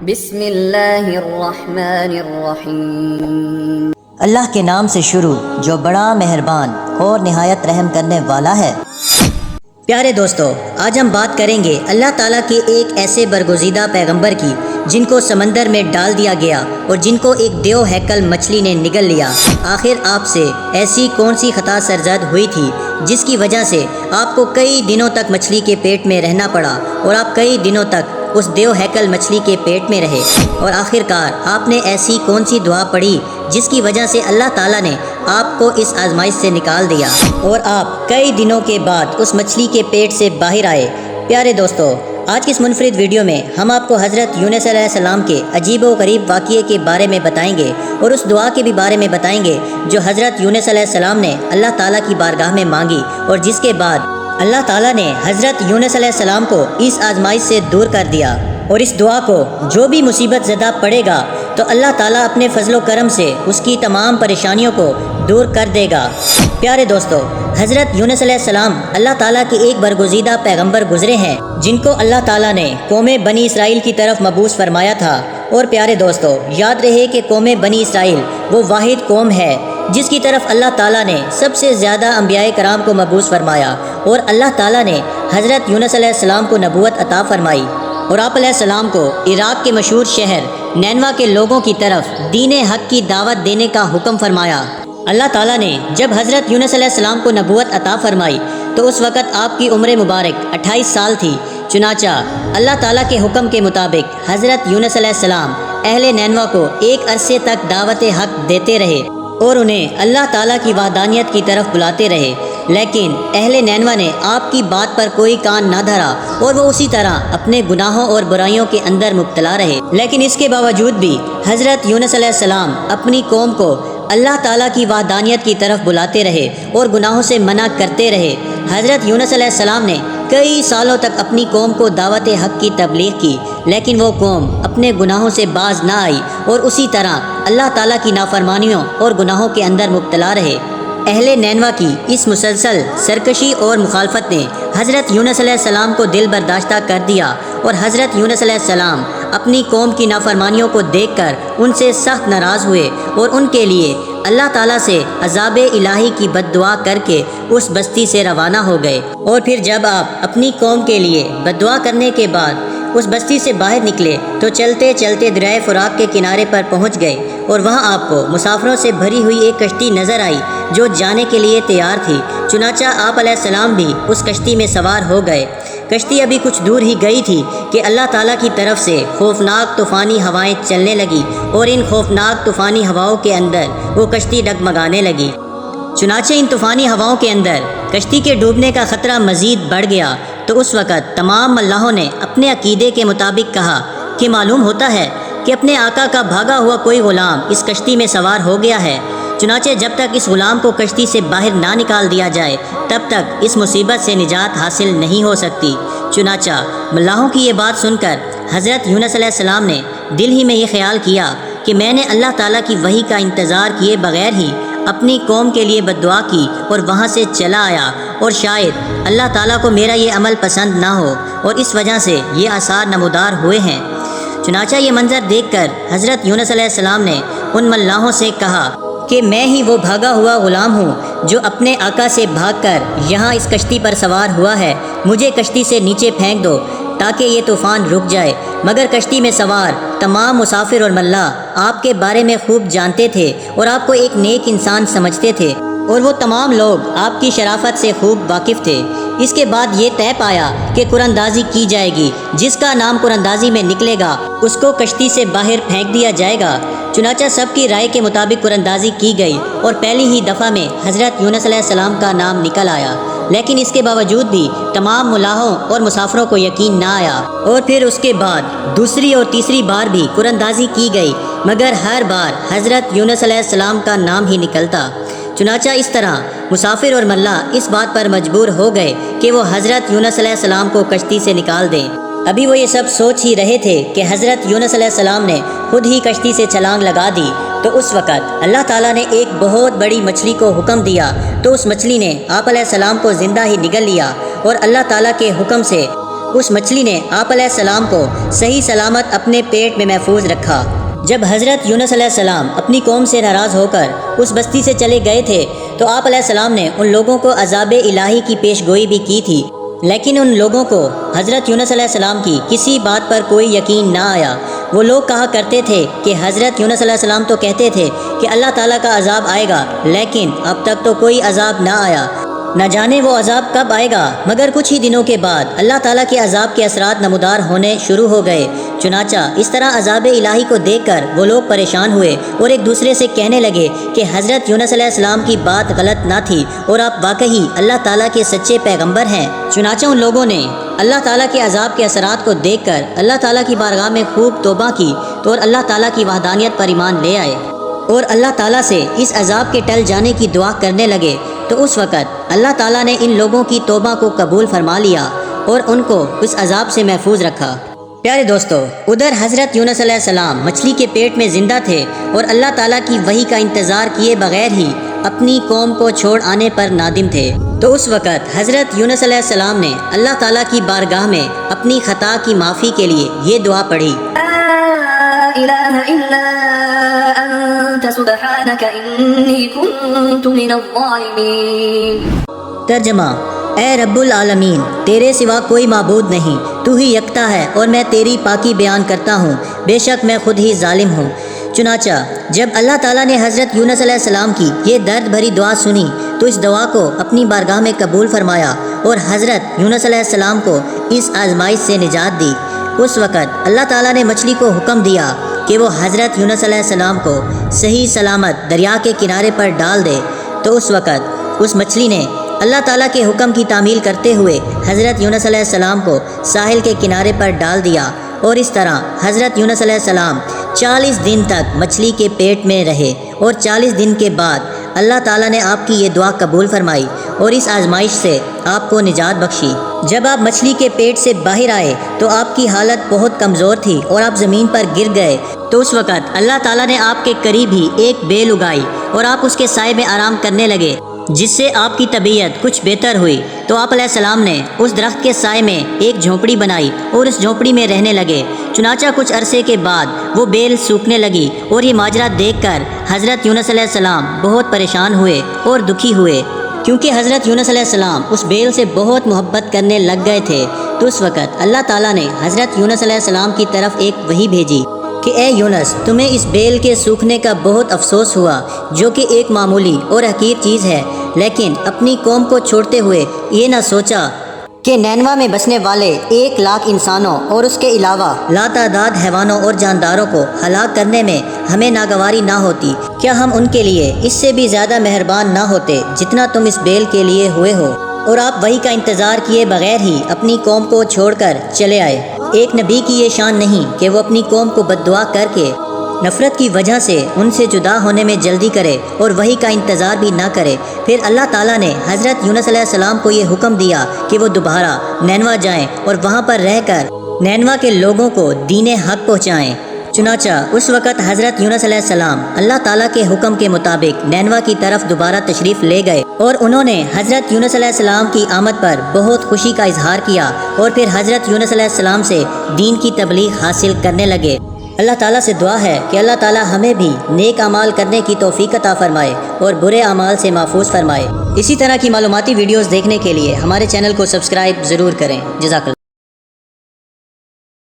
بسم اللہ الرحمن الرحیم۔ اللہ کے نام سے شروع جو بڑا مہربان اور نہایت رحم کرنے والا ہے۔ پیارے دوستو، آج ہم بات کریں گے اللہ تعالیٰ کے ایک ایسے برگزیدہ پیغمبر کی جن کو سمندر میں ڈال دیا گیا اور جن کو ایک دیو ہیکل مچھلی نے نگل لیا۔ آخر آپ سے ایسی کون سی خطا سرزد ہوئی تھی جس کی وجہ سے آپ کو کئی دنوں تک مچھلی کے پیٹ میں رہنا پڑا اور آپ کئی دنوں تک اس دیو ہیکل مچھلی کے پیٹ میں رہے، اور آخرکار آپ نے ایسی کون سی دعا پڑھی جس کی وجہ سے اللہ تعالیٰ نے آپ کو اس آزمائش سے نکال دیا اور آپ کئی دنوں کے بعد اس مچھلی کے پیٹ سے باہر آئے۔ پیارے دوستو، آج کی اس منفرد ویڈیو میں ہم آپ کو حضرت یونس علیہ السلام کے عجیب و غریب واقعے کے بارے میں بتائیں گے اور اس دعا کے بھی بارے میں بتائیں گے جو حضرت یونس علیہ السلام نے اللہ تعالیٰ کی بارگاہ میں مانگی، اور جس کے بعد اللہ تعالیٰ نے حضرت یونس علیہ السلام کو اس آزمائش سے دور کر دیا۔ اور اس دعا کو جو بھی مصیبت زدہ پڑے گا تو اللہ تعالیٰ اپنے فضل و کرم سے اس کی تمام پریشانیوں کو دور کر دے گا۔ پیارے دوستو، حضرت یونس علیہ السلام اللہ تعالیٰ کے ایک برگزیدہ پیغمبر گزرے ہیں جن کو اللہ تعالیٰ نے قوم بنی اسرائیل کی طرف مبعوث فرمایا تھا۔ اور پیارے دوستو، یاد رہے کہ قوم بنی اسرائیل وہ واحد قوم ہے جس کی طرف اللہ تعالیٰ نے سب سے زیادہ انبیاء کرام کو مبعوث فرمایا، اور اللہ تعالیٰ نے حضرت یونس علیہ السلام کو نبوت عطا فرمائی اور آپ علیہ السلام کو عراق کے مشہور شہر نینوا کے لوگوں کی طرف دین حق کی دعوت دینے کا حکم فرمایا۔ اللہ تعالیٰ نے جب حضرت یونس علیہ السلام کو نبوت عطا فرمائی تو اس وقت آپ کی عمر مبارک 28 سال تھی۔ چنانچہ اللہ تعالیٰ کے حکم کے مطابق حضرت یونس علیہ السلام اہل نینوا کو ایک عرصے تک دعوت حق دیتے رہے اور انہیں اللہ تعالیٰ کی وحدانیت کی طرف بلاتے رہے، لیکن اہل نینوا نے آپ کی بات پر کوئی کان نہ دھرا اور وہ اسی طرح اپنے گناہوں اور برائیوں کے اندر مبتلا رہے۔ لیکن اس کے باوجود بھی حضرت یونس علیہ السلام اپنی قوم کو اللہ تعالیٰ کی وحدانیت کی طرف بلاتے رہے اور گناہوں سے منع کرتے رہے۔ حضرت یونس علیہ السلام نے کئی سالوں تک اپنی قوم کو دعوت حق کی تبلیغ کی، لیکن وہ قوم اپنے گناہوں سے باز نہ آئی اور اسی طرح اللہ تعالیٰ کی نافرمانیوں اور گناہوں کے اندر مبتلا رہے۔ اہل نینوا کی اس مسلسل سرکشی اور مخالفت نے حضرت یونس علیہ السلام کو دل برداشتہ کر دیا، اور حضرت یونس علیہ السلام اپنی قوم کی نافرمانیوں کو دیکھ کر ان سے سخت ناراض ہوئے اور ان کے لیے اللہ تعالیٰ سے عذاب الہی کی بد دعا کر کے اس بستی سے روانہ ہو گئے۔ اور پھر جب آپ اپنی قوم کے لیے بد دعا کرنے کے بعد اس بستی سے باہر نکلے تو چلتے چلتے دریائے فرات کے کنارے پر پہنچ گئے، اور وہاں آپ کو مسافروں سے بھری ہوئی ایک کشتی نظر آئی جو جانے کے لیے تیار تھی۔ چنانچہ آپ علیہ السلام بھی اس کشتی میں سوار ہو گئے۔ کشتی ابھی کچھ دور ہی گئی تھی کہ اللہ تعالیٰ کی طرف سے خوفناک طوفانی ہوائیں چلنے لگی، اور ان خوفناک طوفانی ہواؤں کے اندر وہ کشتی ڈگمگانے لگی۔ چنانچہ ان طوفانی ہواؤں کے اندر کشتی کے ڈوبنے کا خطرہ مزید بڑھ گیا۔ تو اس وقت تمام ملاحوں نے اپنے عقیدے کے مطابق کہا کہ معلوم ہوتا ہے کہ اپنے آقا کا بھاگا ہوا کوئی غلام اس کشتی میں سوار ہو گیا ہے، چنانچہ جب تک اس غلام کو کشتی سے باہر نہ نکال دیا جائے تب تک اس مصیبت سے نجات حاصل نہیں ہو سکتی۔ چنانچہ ملاحوں کی یہ بات سن کر حضرت یونس علیہ السلام نے دل ہی میں یہ خیال کیا کہ میں نے اللہ تعالیٰ کی وحی کا انتظار کیے بغیر ہی اپنی قوم کے لیے بد دعا کی اور وہاں سے چلا آیا، اور شاید اللہ تعالیٰ کو میرا یہ عمل پسند نہ ہو اور اس وجہ سے یہ آثار نمودار ہوئے ہیں۔ چنانچہ یہ منظر دیکھ کر حضرت یونس علیہ السلام نے ان ملاحوں سے کہا کہ میں ہی وہ بھاگا ہوا غلام ہوں جو اپنے آقا سے بھاگ کر یہاں اس کشتی پر سوار ہوا ہے، مجھے کشتی سے نیچے پھینک دو تاکہ یہ طوفان رک جائے۔ مگر کشتی میں سوار تمام مسافر اور ملاح آپ کے بارے میں خوب جانتے تھے اور آپ کو ایک نیک انسان سمجھتے تھے، اور وہ تمام لوگ آپ کی شرافت سے خوب واقف تھے۔ اس کے بعد یہ طے پایا کہ قرآن اندازی کی جائے گی، جس کا نام قرآن اندازی میں نکلے گا اس کو کشتی سے باہر پھینک دیا جائے گا۔ چنانچہ سب کی رائے کے مطابق قرآن اندازی کی گئی، اور پہلی ہی دفعہ میں حضرت یونس علیہ السلام کا نام نکل آیا، لیکن اس کے باوجود بھی تمام ملاحوں اور مسافروں کو یقین نہ آیا۔ اور پھر اس کے بعد دوسری اور تیسری بار بھی قرآن اندازی کی گئی، مگر ہر بار حضرت یونس علیہ السلام کا نام ہی نکلتا۔ چنانچہ اس طرح مسافر اور ملاح اس بات پر مجبور ہو گئے کہ وہ حضرت یونس علیہ السلام کو کشتی سے نکال دیں۔ ابھی وہ یہ سب سوچ ہی رہے تھے کہ حضرت یونس علیہ السلام نے خود ہی کشتی سے چھلانگ لگا دی، تو اس وقت اللہ تعالیٰ نے ایک بہت بڑی مچھلی کو حکم دیا، تو اس مچھلی نے آپ علیہ السلام کو زندہ ہی نگل لیا، اور اللہ تعالیٰ کے حکم سے اس مچھلی نے آپ علیہ السلام کو صحیح سلامت اپنے پیٹ میں محفوظ رکھا۔ جب حضرت یونس علیہ السلام اپنی قوم سے ناراض ہو کر اس بستی سے چلے گئے تھے تو آپ علیہ السلام نے ان لوگوں کو عذاب الہی کی پیش گوئی بھی کی تھی، لیکن ان لوگوں کو حضرت یونس علیہ السلام کی کسی بات پر کوئی یقین نہ آیا۔ وہ لوگ کہا کرتے تھے کہ حضرت یونس علیہ السلام تو کہتے تھے کہ اللہ تعالیٰ کا عذاب آئے گا، لیکن اب تک تو کوئی عذاب نہ آیا، نہ جانے وہ عذاب کب آئے گا۔ مگر کچھ ہی دنوں کے بعد اللہ تعالیٰ کے عذاب کے اثرات نمودار ہونے شروع ہو گئے۔ چنانچہ اس طرح عذاب الہی کو دیکھ کر وہ لوگ پریشان ہوئے اور ایک دوسرے سے کہنے لگے کہ حضرت یونس علیہ السلام کی بات غلط نہ تھی اور آپ واقعی اللہ تعالیٰ کے سچے پیغمبر ہیں۔ چنانچہ ان لوگوں نے اللہ تعالیٰ کے عذاب کے اثرات کو دیکھ کر اللہ تعالیٰ کی بارگاہ میں خوب توبہ کی تو اور اللہ تعالیٰ کی وحدانیت پر ایمان لے آئے اور اللہ تعالیٰ سے اس عذاب کے ٹل جانے کی دعا کرنے لگے۔ تو اس وقت اللہ تعالیٰ نے ان لوگوں کی توبہ کو قبول فرما لیا اور ان کو اس عذاب سے محفوظ رکھا۔ پیارے دوستو، ادھر حضرت یونس علیہ السلام مچھلی کے پیٹ میں زندہ تھے اور اللہ تعالیٰ کی وحی کا انتظار کیے بغیر ہی اپنی قوم کو چھوڑ آنے پر نادم تھے۔ تو اس وقت حضرت یونس علیہ السلام نے اللہ تعالیٰ کی بارگاہ میں اپنی خطا کی معافی کے لیے یہ دعا پڑھی، لا إله إلا أنت سبحانك إني كنت من الظالمين۔ ترجمہ: اے رب العالمین، تیرے سوا کوئی معبود نہیں، تو ہی یکتا ہے اور میں تیری پاکی بیان کرتا ہوں، بے شک میں خود ہی ظالم ہوں۔ چنانچہ جب اللہ تعالیٰ نے حضرت یونس علیہ السلام کی یہ درد بھری دعا سنی تو اس دعا کو اپنی بارگاہ میں قبول فرمایا اور حضرت یونس علیہ السلام کو اس آزمائش سے نجات دی۔ اس وقت اللہ تعالیٰ نے مچھلی کو حکم دیا کہ وہ حضرت یونس علیہ السلام کو صحیح سلامت دریا کے کنارے پر ڈال دے۔ تو اس وقت اس مچھلی نے اللہ تعالیٰ کے حکم کی تعمیل کرتے ہوئے حضرت یونس علیہ السلام کو ساحل کے کنارے پر ڈال دیا اور اس طرح حضرت یونس علیہ السلام 40 دن تک مچھلی کے پیٹ میں رہے اور 40 دن کے بعد اللہ تعالیٰ نے آپ کی یہ دعا قبول فرمائی اور اس آزمائش سے آپ کو نجات بخشی۔ جب آپ مچھلی کے پیٹ سے باہر آئے تو آپ کی حالت بہت کمزور تھی اور آپ زمین پر گر گئے۔ تو اس وقت اللہ تعالیٰ نے آپ کے قریب ہی ایک بیل اگائی اور آپ اس کے سائے میں آرام کرنے لگے، جس سے آپ کی طبیعت کچھ بہتر ہوئی۔ تو آپ علیہ السلام نے اس درخت کے سائے میں ایک جھونپڑی بنائی اور اس جھونپڑی میں رہنے لگے۔ چنانچہ کچھ عرصے کے بعد وہ بیل سوکھنے لگی اور یہ ماجرا دیکھ کر حضرت یونس علیہ السلام بہت پریشان ہوئے اور دکھی ہوئے، کیونکہ حضرت یونس علیہ السلام اس بیل سے بہت محبت کرنے لگ گئے تھے۔ تو اس وقت اللہ تعالیٰ نے حضرت یونس علیہ السلام کی طرف ایک وحی بھیجی کہ اے یونس، تمہیں اس بیل کے سوکھنے کا بہت افسوس ہوا، جو کہ ایک معمولی اور حقیر چیز ہے، لیکن اپنی قوم کو چھوڑتے ہوئے یہ نہ سوچا کہ نینوا میں بسنے والے 1 لاکھ انسانوں اور اس کے علاوہ لاتعداد حیوانوں اور جانداروں کو ہلاک کرنے میں ہمیں ناگواری نہ ہوتی۔ کیا ہم ان کے لیے اس سے بھی زیادہ مہربان نہ ہوتے جتنا تم اس بیل کے لیے ہوئے ہو؟ اور آپ وحی کا انتظار کیے بغیر ہی اپنی قوم کو چھوڑ کر چلے آئے۔ ایک نبی کی یہ شان نہیں کہ وہ اپنی قوم کو بد دعا کر کے نفرت کی وجہ سے ان سے جدا ہونے میں جلدی کرے اور وحی کا انتظار بھی نہ کرے۔ پھر اللہ تعالیٰ نے حضرت یونس علیہ السلام کو یہ حکم دیا کہ وہ دوبارہ نینوا جائیں اور وہاں پر رہ کر نینوا کے لوگوں کو دین حق پہنچائیں۔ چنانچہ اس وقت حضرت یونس علیہ السلام اللہ تعالیٰ کے حکم کے مطابق نینوا کی طرف دوبارہ تشریف لے گئے اور انہوں نے حضرت یونس علیہ السلام کی آمد پر بہت خوشی کا اظہار کیا اور پھر حضرت یونس علیہ السلام سے دین کی تبلیغ حاصل کرنے لگے۔ اللہ تعالیٰ سے دعا ہے کہ اللہ تعالیٰ ہمیں بھی نیک اعمال کرنے کی توفیق عطا فرمائے اور برے اعمال سے محفوظ فرمائے۔ اسی طرح کی معلوماتی ویڈیوز دیکھنے کے لیے ہمارے چینل کو سبسکرائب ضرور کریں۔ جزاک اللہ۔